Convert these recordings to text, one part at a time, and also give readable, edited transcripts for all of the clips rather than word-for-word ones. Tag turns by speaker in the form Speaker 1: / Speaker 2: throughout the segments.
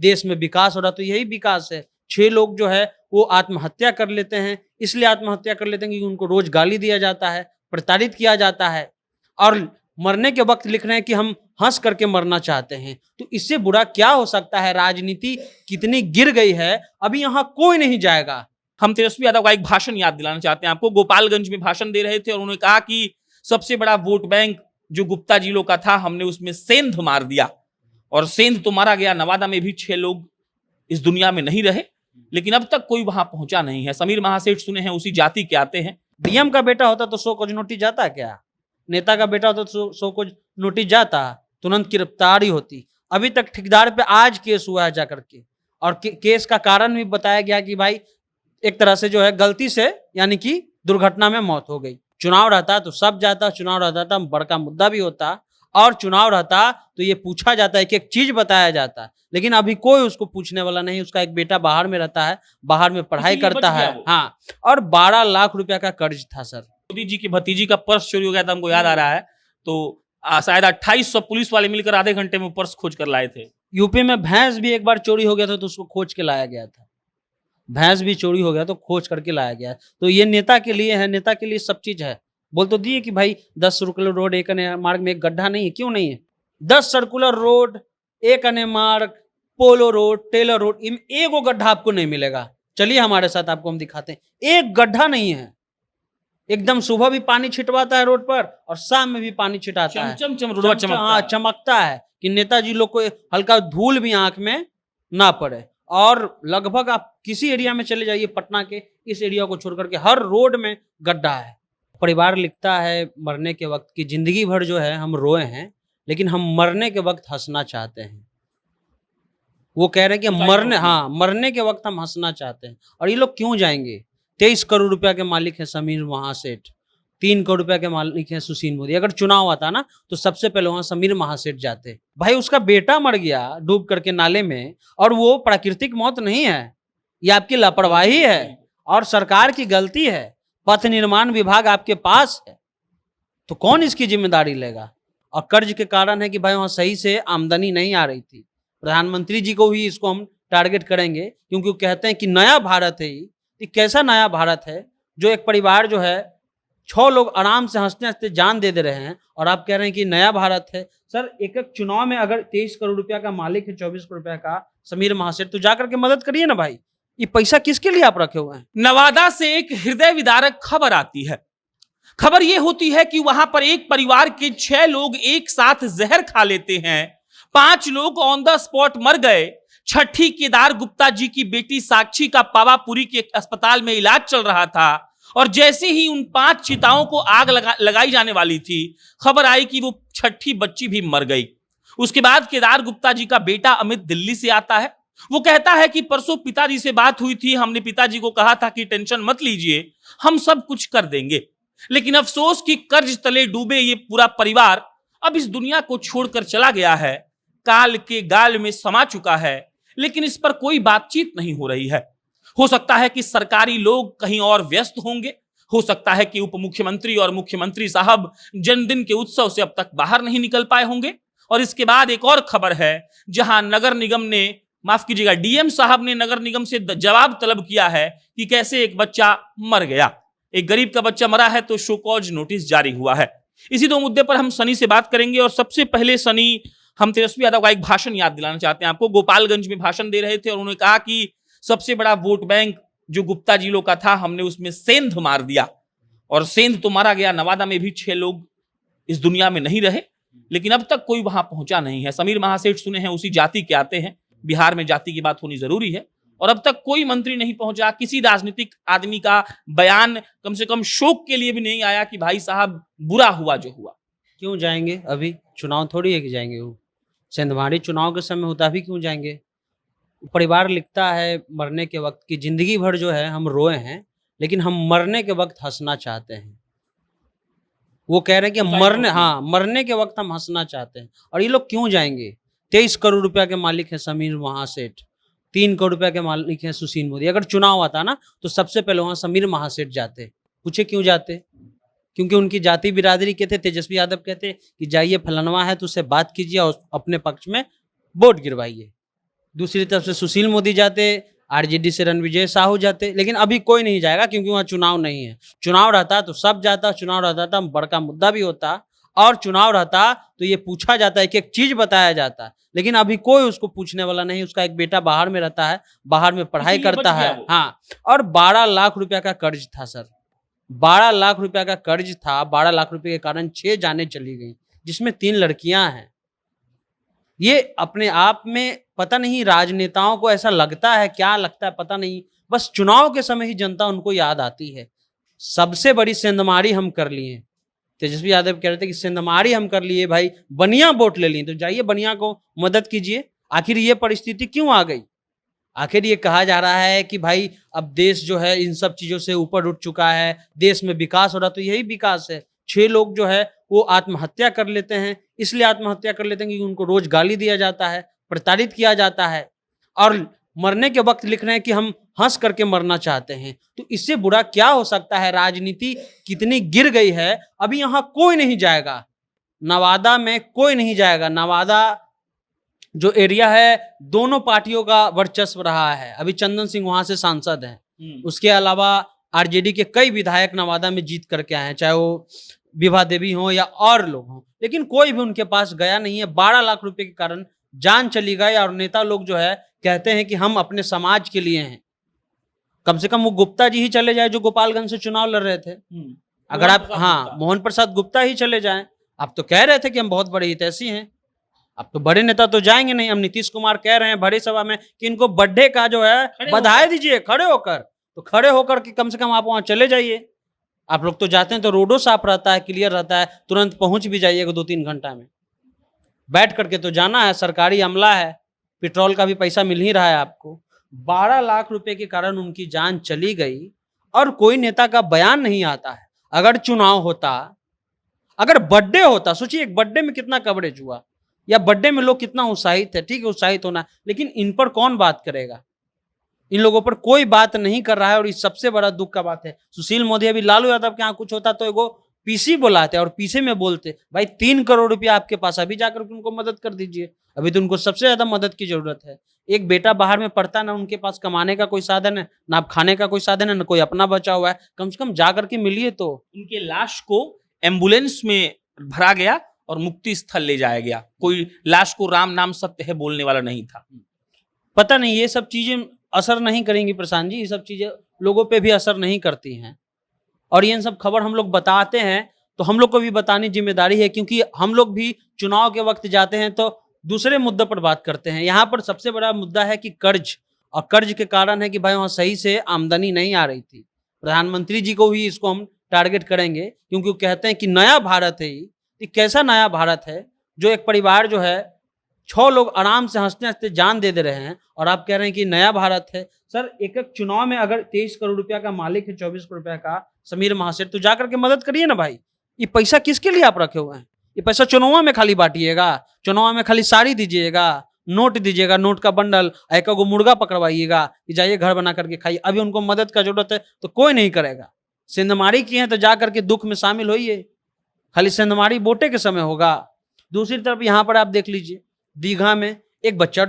Speaker 1: देश में विकास हो रहा, तो यही विकास है। 6 लोग जो है वो आत्महत्या कर लेते हैं, इसलिए आत्महत्या कर लेते हैं क्योंकि उनको रोज गाली दिया जाता है, प्रताड़ित किया जाता है और मरने के वक्त लिख रहे हैं कि हम हंस करके मरना चाहते हैं। तो इससे बुरा क्या हो सकता है? राजनीति कितनी गिर गई है, अभी यहाँ कोई नहीं जाएगा।
Speaker 2: हम तेजस्वी यादव का एक भाषण याद दिलाना चाहते हैं आपको। गोपालगंज में भाषण दे रहे थे और उन्होंने कहा कि सबसे बड़ा वोट बैंक जो गुप्ता जी लोग का था, हमने उसमें सेंध मार दिया और सेंध तो मारा गया। नवादा में भी 6 लोग इस दुनिया में नहीं रहे, लेकिन अब तक कोई वहां पहुंचा नहीं है। समीर महासेठ सुने हैं उसी जाति के आते हैं।
Speaker 1: डीएम का बेटा होता तो 100 कोज नोटिस जाता क्या? नेता का बेटा होता तो 100 कोज नोटिस जाता, तुरंत गिरफ्तारी होती। अभी तक ठेकेदार पे आज केस हुआ है जाकर के, और केस का कारण भी बताया गया कि भाई एक तरह से जो है गलती से, यानी कि दुर्घटना में मौत हो गई। चुनाव रहता तो सब जाता, चुनाव रहता था बड़का मुद्दा भी होता, और चुनाव रहता तो ये पूछा जाता है, एक चीज बताया जाता, लेकिन अभी कोई उसको पूछने वाला नहीं। उसका एक बेटा बाहर में रहता है, बाहर में पढ़ाई करता है। हाँ, और 12 लाख रुपया का कर्ज था सर।
Speaker 2: मोदी जी की भतीजी का पर्स चोरी हो गया था, हमको याद आ रहा है। तो शायद 2800 पुलिस वाले मिलकर आधे घंटे में पर्स खोज कर लाए थे।
Speaker 1: यूपी में भैंस भी एक बार चोरी हो गया था, तो उसको खोज के लाया गया था। भैंस भी चोरी हो गया तो खोज करके लाया गया। तो ये नेता के लिए है, नेता के लिए सब चीज है। बोल तो दिए कि भाई 10 सर्कुलर रोड, एक अने मार्ग में एक गड्ढा नहीं है, क्यों नहीं है? 10 सर्कुलर रोड, एक अने मार्ग, पोलो रोड, टेलर रोड, इनमें एगो गड्ढा आपको नहीं मिलेगा। चलिए हमारे साथ, आपको हम दिखाते हैं। एक गड्ढा नहीं है। एकदम सुबह भी पानी छिटवाता है रोड पर और शाम में भी पानी छिटाता है। चमकता है कि नेताजी लोग को हल्का धूल भी आंख में ना पड़े। और लगभग आप किसी एरिया में चले जाइए, पटना के इस एरिया को छोड़ करके हर रोड में गड्ढा है। परिवार लिखता है मरने के वक्त की जिंदगी भर जो है हम रोए हैं, लेकिन हम मरने के वक्त हंसना चाहते हैं। वो कह रहे हैं कि मरने के वक्त हम हंसना चाहते हैं। और ये लोग क्यों जाएंगे? 23 करोड़ रुपया के मालिक है समीर महासेठ, 3 करोड़ रुपया के मालिक है सुशील मोदी। अगर चुनाव आता ना तो सबसे पहले वहां समीर महासेठ जाते। भाई उसका बेटा मर गया डूब करके नाले में, और वो प्राकृतिक मौत नहीं है, ये आपकी लापरवाही है और सरकार की गलती है। पथ निर्माण विभाग आपके पास है, तो कौन इसकी जिम्मेदारी लेगा? और कर्ज के कारण है कि भाई वहां सही से आमदनी नहीं आ रही थी। प्रधानमंत्री जी को भी इसको हम टारगेट करेंगे, क्योंकि वो कहते हैं कि नया भारत है। ये कैसा नया भारत है जो एक परिवार जो है 6 लोग आराम से हंसते हंसते जान दे रहे हैं, और आप कह रहे हैं कि नया भारत है? सर एक चुनाव में अगर 23 करोड़ रुपया का मालिक है, 24 करोड़ रुपया का समीर महासेठ, तो जाकर के मदद करिए ना भाई। ये पैसा किसके लिए आप रखे हुए हैं?
Speaker 2: नवादा से एक हृदय विदारक खबर आती है। खबर यह होती है कि वहां पर एक परिवार के 6 लोग एक साथ जहर खा लेते हैं। 5 लोग ऑन द स्पॉट मर गए। छठी केदार गुप्ता जी की बेटी साक्षी का पावापुरी के अस्पताल में इलाज चल रहा था, और जैसे ही उन 5 चिताओं को आग लगाई जाने वाली थी, खबर आई कि वो छठी बच्ची भी मर गई। उसके बाद केदार गुप्ता जी का बेटा अमित दिल्ली से आता है। वो कहता है कि परसों पिताजी से बात हुई थी, हमने पिताजी को कहा था कि टेंशन मत लीजिए, हम सब कुछ कर देंगे। लेकिन अफसोस कि कर्ज तले डूबे ये पूरा परिवार अब इस दुनिया को छोड़कर चला गया है, काल के गाल में समा चुका है, लेकिन इस पर कोई बातचीत नहीं हो रही है। हो सकता है कि सरकारी लोग कहीं और व्यस्त होंगे, हो सकता है कि उप मुख्यमंत्री और मुख्यमंत्री साहब जन्मदिन के उत्सव से अब तक बाहर नहीं निकल पाए होंगे। और इसके बाद एक और खबर है, जहां नगर निगम ने, माफ कीजिएगा, डीएम साहब ने नगर निगम से जवाब तलब किया है कि कैसे एक बच्चा मर गया। एक गरीब का बच्चा मरा है तो शो कॉज नोटिस जारी हुआ है। इसी 2 मुद्दे पर हम सनी से बात करेंगे। और सबसे पहले सनी, हम तेजस्वी यादव का एक भाषण याद दिलाना चाहते हैं आपको। गोपालगंज में भाषण दे रहे थे और उन्होंने कहा कि सबसे बड़ा वोट बैंक जो गुप्ता जी लोग का था, हमने उसमें सेंध मार दिया और सेंध तो मारा गया। नवादा में भी 6 लोग इस दुनिया में नहीं रहे, लेकिन अब तक कोई वहां पहुंचा नहीं है। समीर महासेठ सुने हैं उसी जाति के आते हैं। बिहार में जाति की बात होनी जरूरी है, और अब तक कोई मंत्री नहीं पहुंचा। किसी राजनीतिक आदमी का बयान कम से कम शोक के लिए भी नहीं आया कि भाई साहब बुरा हुआ जो हुआ।
Speaker 1: क्यों जाएंगे? अभी चुनाव थोड़ी है कि जाएंगे। वो सेंधमारी चुनाव के समय होता, भी क्यों जाएंगे? परिवार लिखता है मरने के वक्त की जिंदगी भर जो है हम रोए हैं, लेकिन हम मरने के वक्त हंसना चाहते हैं। वो कह रहे हैं कि मरने के वक्त हम हंसना चाहते हैं। और ये लोग क्यों जाएंगे? 23 करोड़ रुपया के मालिक है समीर महासेठ, 3 करोड़ रुपया के मालिक है सुशील मोदी। अगर चुनाव आता ना तो सबसे पहले वहां समीर महासेठ जाते। पूछे क्यों जाते? क्योंकि उनकी जाति बिरादरी के थे। तेजस्वी यादव कहते कि जाइए फलानवा है तो उससे बात कीजिए और अपने पक्ष में वोट गिरवाइए। दूसरी तरफ से सुशील मोदी जाते, आरजेडी से रणविजय साहू जाते, लेकिन अभी कोई नहीं जाएगा क्योंकि वहाँ चुनाव नहीं है। चुनाव रहता तो सब जाता, चुनाव रहता तो बड़का मुद्दा भी होता, और चुनाव रहता तो ये पूछा जाता, एक एक चीज बताया जाता, लेकिन अभी कोई उसको पूछने वाला नहीं। उसका एक बेटा बाहर में रहता है, बाहर में पढ़ाई
Speaker 2: इसीलिए बच
Speaker 1: करता
Speaker 2: गया
Speaker 1: है।
Speaker 2: वो।
Speaker 1: हाँ, और 12 लाख रुपया का कर्ज था सर, 12 लाख रुपया का कर्ज था। 12 लाख रुपए के कारण 6 जाने चली गई, जिसमें 3 लड़कियां हैं। ये अपने आप में पता नहीं राजनेताओं को ऐसा लगता है, क्या लगता है पता नहीं, बस चुनाव के समय ही जनता उनको याद आती है। सबसे बड़ी सेंधमारी हम कर लिए, तेजस्वी यादव कह रहे थे कि सेंधमारी हम कर लिए भाई, बनिया वोट ले लिए, तो जाइए बनिया को मदद कीजिए। आखिर ये परिस्थिति क्यों आ गई? आखिर ये कहा जा रहा है कि भाई अब देश जो है इन सब चीजों से ऊपर उठ चुका है, देश में विकास हो रहा, तो यही विकास है। 6 लोग जो है वो आत्महत्या कर लेते हैं, इसलिए आत्महत्या कर लेते हैं क्योंकि उनको रोज गाली दिया जाता है, प्रताड़ित किया जाता है, और मरने के वक्त लिख रहे हैं कि हम हंस करके मरना चाहते हैं। तो इससे बुरा क्या हो सकता है? राजनीति कितनी गिर गई है, अभी यहाँ कोई नहीं जाएगा, नवादा में कोई नहीं जाएगा। नवादा जो एरिया है, दोनों पार्टियों का वर्चस्व रहा है। अभी चंदन सिंह वहां से सांसद हैं, उसके अलावा आरजेडी के कई विधायक नवादा में जीत करके आए हैं, चाहे वो विभा देवी हो या और लोग हों, लेकिन कोई भी उनके पास गया नहीं है। 12 लाख रुपए के कारण जान चली गई, और नेता लोग जो है कहते हैं कि हम अपने समाज के लिए हैं। कम से कम वो गुप्ता जी ही चले जाए जो गोपालगंज से चुनाव लड़ रहे थे। अगर आप, हाँ, मोहन प्रसाद गुप्ता ही चले जाएं। आप तो कह रहे थे कि हम बहुत बड़े हितैषी हैं, अब तो बड़े नेता तो जाएंगे नहीं। हम नीतीश कुमार कह रहे हैं बड़ी सभा में कि इनको बर्थडे का जो है बधाई दीजिए खड़े होकर, तो खड़े होकर के कम से कम आप वहां चले जाइए। आप लोग तो जाते हैं तो रोडो साफ रहता है, क्लियर रहता है, तुरंत पहुंच भी जाइएगा 2-3 घंटा में। बैठ करके तो जाना है, सरकारी अमला है, पेट्रोल का भी पैसा मिल ही रहा है आपको। 12 लाख रुपए के कारण उनकी जान चली गई, और कोई नेता का बयान नहीं आता है। अगर चुनाव होता, अगर बर्थडे होता, सोचिए एक बर्थडे में कितना कवरेज हुआ, या बर्थडे में लोग कितना उत्साहित है। ठीक है, उत्साहित होना, लेकिन इन पर कौन बात करेगा? इन लोगों पर कोई बात नहीं कर रहा है, और इस सबसे बड़ा दुख का बात है। सुशील मोदी अभी लालू यादव के यहाँ कुछ होता तो एगो पीसी बुलाते और पीसी में बोलते भाई 3 करोड़ रुपया आपके पास, अभी जाकर उनको मदद कर दीजिए। अभी तो उनको सबसे ज्यादा मदद की जरूरत है। एक बेटा बाहर में पढ़ता, ना उनके पास कमाने का कोई साधन है, ना आप खाने का कोई साधन है, ना कोई अपना बचा हुआ है। कम से कम जा करके मिलिए तो।
Speaker 2: उनके लाश को एम्बुलेंस में भरा गया और मुक्ति स्थल ले जाया गया। कोई लाश को राम नाम सत्य है बोलने वाला नहीं था।
Speaker 1: पता नहीं ये सब चीजें असर नहीं करेंगी प्रशांत जी, ये सब चीजें लोगों पे भी असर नहीं करती हैं। और ये सब खबर हम लोग बताते हैं तो हम लोग को भी बतानी जिम्मेदारी है, क्योंकि हम लोग भी चुनाव के वक्त जाते हैं तो दूसरे मुद्दे पर बात करते हैं। यहाँ पर सबसे बड़ा मुद्दा है कि कर्ज, और कर्ज के कारण है कि भाई वहाँ सही से आमदनी नहीं आ रही थी। प्रधानमंत्री जी को भी इसको हम टारगेट करेंगे, क्योंकि वो कहते हैं कि नया भारत है ये कैसा नया भारत है जो एक परिवार जो है 6 लोग आराम से हंसते हंसते जान दे दे रहे हैं, और आप कह रहे हैं कि नया भारत है। सर एक एक चुनाव में अगर 23 करोड़ रुपया का मालिक है, 24 करोड़ रुपया का समीर महासेठ, तो जाकर के मदद करिए ना भाई। ये पैसा किसके लिए आप रखे हुए हैं? ये पैसा चुनाव में खाली बांटिएगा, चुनाव में खाली साड़ी दीजिएगा, नोट दीजिएगा, नोट का बंडल, एक गो मुर्गा पकड़वाइएगा कि जाइए घर बना करके खाइए। अभी उनको मदद का जरूरत है तो कोई नहीं करेगा। सेंधमारी किए हैं तो जा करके दुख में शामिल होइए। खाली सेंधमारी वोटे के समय होगा। दूसरी तरफ यहाँ पर आप देख लीजिए, दीघा में एक बच्चा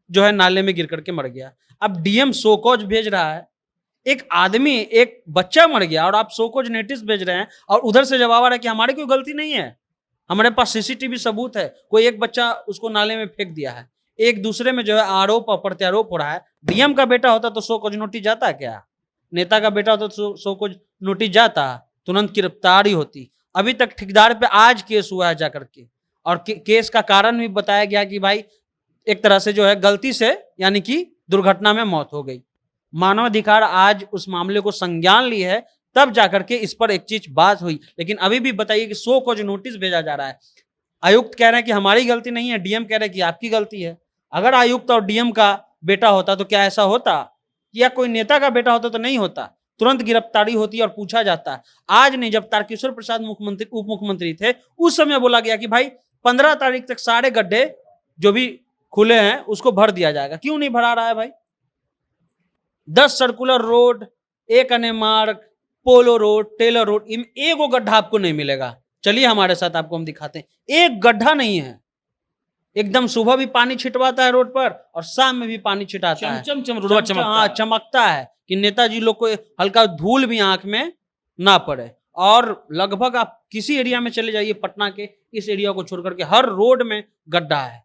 Speaker 1: जो है नाले में गिर करके मर गया। अब डीएम शोकॉज भेज रहा है, एक आदमी, एक बच्चा मर गया और आप शोकॉज नोटिस भेज रहे हैं, और उधर से जवाब आ रहा है कि हमारी कोई गलती नहीं है, हमारे पास सीसीटीवी सबूत है, कोई एक बच्चा उसको नाले में फेंक दिया है। एक दूसरे में जो है आरोप और प्रत्यारोप हो रहा है। डीएम का बेटा होता तो शोकॉज नोटिस जाता क्या? नेता का बेटा होता तो शोकॉज नोटिस जाता, तुरंत गिरफ्तारी होती। अभी तक ठेकेदार पे आज केस हुआ है जाकर के, और केस का कारण भी बताया गया कि भाई एक तरह से जो है गलती से, यानी कि दुर्घटना में मौत हो गई। मानवाधिकार आज उस मामले को संज्ञान ली है, तब जाकर के इस पर एक चीज बात हुई। लेकिन अभी भी बताइए कि 100 को जो नोटिस भेजा जा रहा है, आयुक्त कह रहे हैं कि हमारी गलती नहीं है, डीएम कह रहे हैं कि आपकी गलती है। अगर आयुक्त और डीएम का बेटा होता तो क्या ऐसा होता? या कोई नेता का बेटा होता तो नहीं होता, तुरंत गिरफ्तारी होती और पूछा जाता। आज नहीं, जब तारकिशोर प्रसाद मुख्यमंत्री उप मुख्यमंत्री थे उस समय बोला गया कि भाई 15 तारीख तक सारे गड्ढे जो भी खुले हैं उसको भर दिया जाएगा। क्यों नहीं भरा रहा है भाई? 10 सर्कुलर रोड, एक अने मार्ग, पोलो रोड, टेलर रोड, इनमें एगो गड्ढा आपको नहीं मिलेगा। चलिए हमारे साथ, आपको हम दिखाते हैं, एक गड्ढा नहीं है। एकदम सुबह भी पानी छिटवाता है रोड पर और शाम में भी पानी छिटाता है।
Speaker 2: चमचम रोडवा चमकता
Speaker 1: हाँ,
Speaker 2: है।
Speaker 1: चमकता है कि नेताजी लोग को हल्का धूल भी आंख में ना पड़े। और लगभग आप किसी एरिया में चले जाइए पटना के, इस एरिया को छोड़ करके हर रोड में गड्ढा है।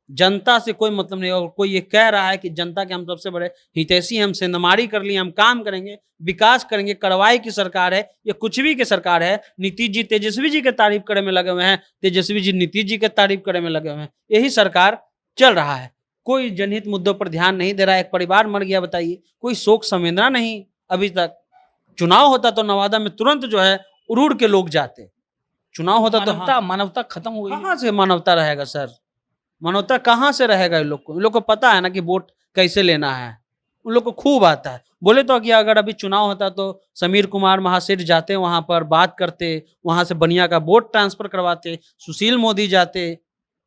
Speaker 1: जनता से कोई मतलब नहीं। और कोई ये कह रहा है कि जनता के हम सबसे बड़े हितैषी, हम सेंधमारी कर लिए, हम काम करेंगे, विकास करेंगे, कार्रवाई की सरकार है, ये कुछ भी की सरकार है। नीतीश जी तेजस्वी जी के तारीफ करे में लगे हुए हैं, तेजस्वी जी नीतीश जी के तारीफ करे में लगे हुए हैं। यही सरकार चल रहा है। कोई जनहित मुद्दों पर ध्यान नहीं दे रहा है। एक परिवार मर गया, बताइए, कोई शोक संवेदना नहीं अभी तक। चुनाव होता तो नवादा में तुरंत जो है उड़ के लोग जाते। चुनाव होता तो
Speaker 2: मानवता खत्म हो गई है।
Speaker 1: कहाँ से मानवता रहेगा सर? मानवता कहाँ से रहेगा? इन लोग को पता है ना कि वोट कैसे लेना है। उन लोग को खूब आता है। बोले तो कि अगर अभी चुनाव होता तो समीर कुमार महासेठ जाते, वहां पर बात करते, वहां से बनिया का वोट ट्रांसफर करवाते, सुशील मोदी जाते,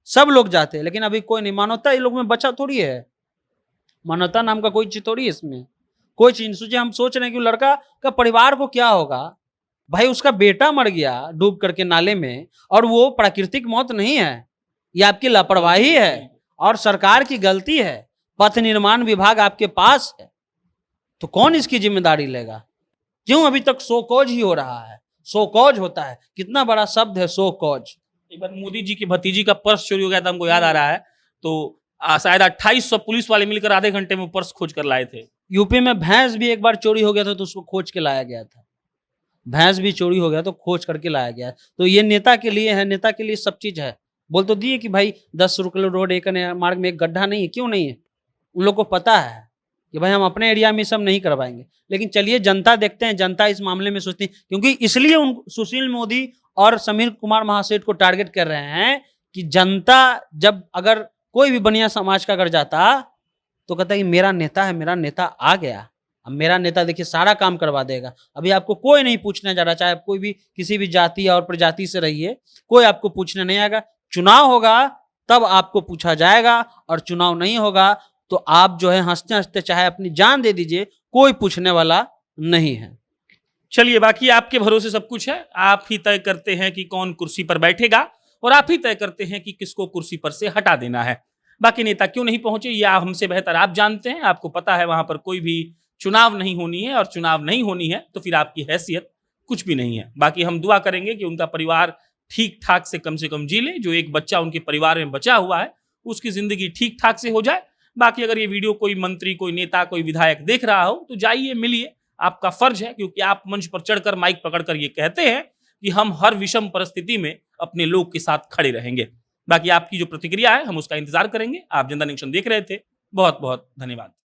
Speaker 1: सब लोग जाते। लेकिन अभी कोई नहीं। मानवता इन लोग में बचा थोड़ी है। मानवता नाम का कोई चीज थोड़ी है इसमें। कोई चीज सोचे, हम सोच रहे हैं कि लड़का का परिवार को क्या होगा। भाई उसका बेटा मर गया डूब करके नाले में, और वो प्राकृतिक मौत नहीं है, ये आपकी लापरवाही है और सरकार की गलती है। पथ निर्माण विभाग आपके पास है, तो कौन इसकी जिम्मेदारी लेगा? क्यों अभी तक सो कॉज ही हो रहा है? सो कॉज होता है, कितना बड़ा शब्द है सो कॉज।
Speaker 2: एक बार मोदी जी की भतीजी का पर्स चोरी हो गया था, हमको याद आ रहा है। तो शायद 2800 पुलिस वाले मिलकर आधे घंटे में पर्स खोज कर लाए थे।
Speaker 1: यूपी में भैंस भी एक बार चोरी हो गया था, तो उसको खोज के लाया गया था। भैंस भी चोरी हो गया तो खोज करके लाया गया। तो ये नेता के लिए है, नेता के लिए सब चीज है। बोल तो दिए कि भाई 10 किलो रोड एक मार्ग में एक गड्ढा नहीं है। क्यों नहीं है? उन लोग को पता है कि भाई हम अपने एरिया में सब नहीं करवाएंगे। लेकिन चलिए जनता देखते हैं, जनता इस मामले में सोचती है, क्योंकि इसलिए उन सुशील मोदी और समीर कुमार महासेठ को टारगेट कर रहे हैं कि जनता जब अगर कोई भी बनिया समाज का अगर जाता तो कहता है कि मेरा नेता है, मेरा नेता आ गया, अब मेरा नेता देखिए सारा काम करवा देगा। अभी आपको कोई नहीं पूछने जा रहा, चाहे आप कोई भी किसी भी जाति और प्रजाति से रहिए, कोई आपको पूछने नहीं आएगा। चुनाव होगा तब आपको पूछा जाएगा, और चुनाव नहीं होगा तो आप जो है हंसते हंसते चाहे अपनी जान दे दीजिए, कोई पूछने वाला नहीं है।
Speaker 2: चलिए, बाकी आपके भरोसे सब कुछ है। आप ही तय करते हैं कि कौन कुर्सी पर बैठेगा, और आप ही तय करते हैं कि किसको कुर्सी पर से हटा देना है। बाकी नेता क्यों नहीं पहुंचे, ये हमसे बेहतर आप जानते हैं। आपको पता है वहां पर कोई भी चुनाव नहीं होनी है, और चुनाव नहीं होनी है तो फिर आपकी हैसियत कुछ भी नहीं है। बाकी हम दुआ करेंगे कि उनका परिवार ठीक ठाक से कम जी ले। जो एक बच्चा उनके परिवार में बचा हुआ है उसकी जिंदगी ठीक ठाक से हो जाए। बाकी अगर ये वीडियो कोई मंत्री, कोई नेता, कोई विधायक देख रहा हो तो जाइए, मिलिए, आपका फर्ज है। क्योंकि आप मंच पर चढ़कर माइक पकड़कर ये कहते हैं कि हम हर विषम परिस्थिति में अपने लोग के साथ खड़े रहेंगे। बाकी आपकी जो प्रतिक्रिया है हम उसका इंतजार करेंगे। आप जनता नेशन देख रहे थे, बहुत बहुत धन्यवाद।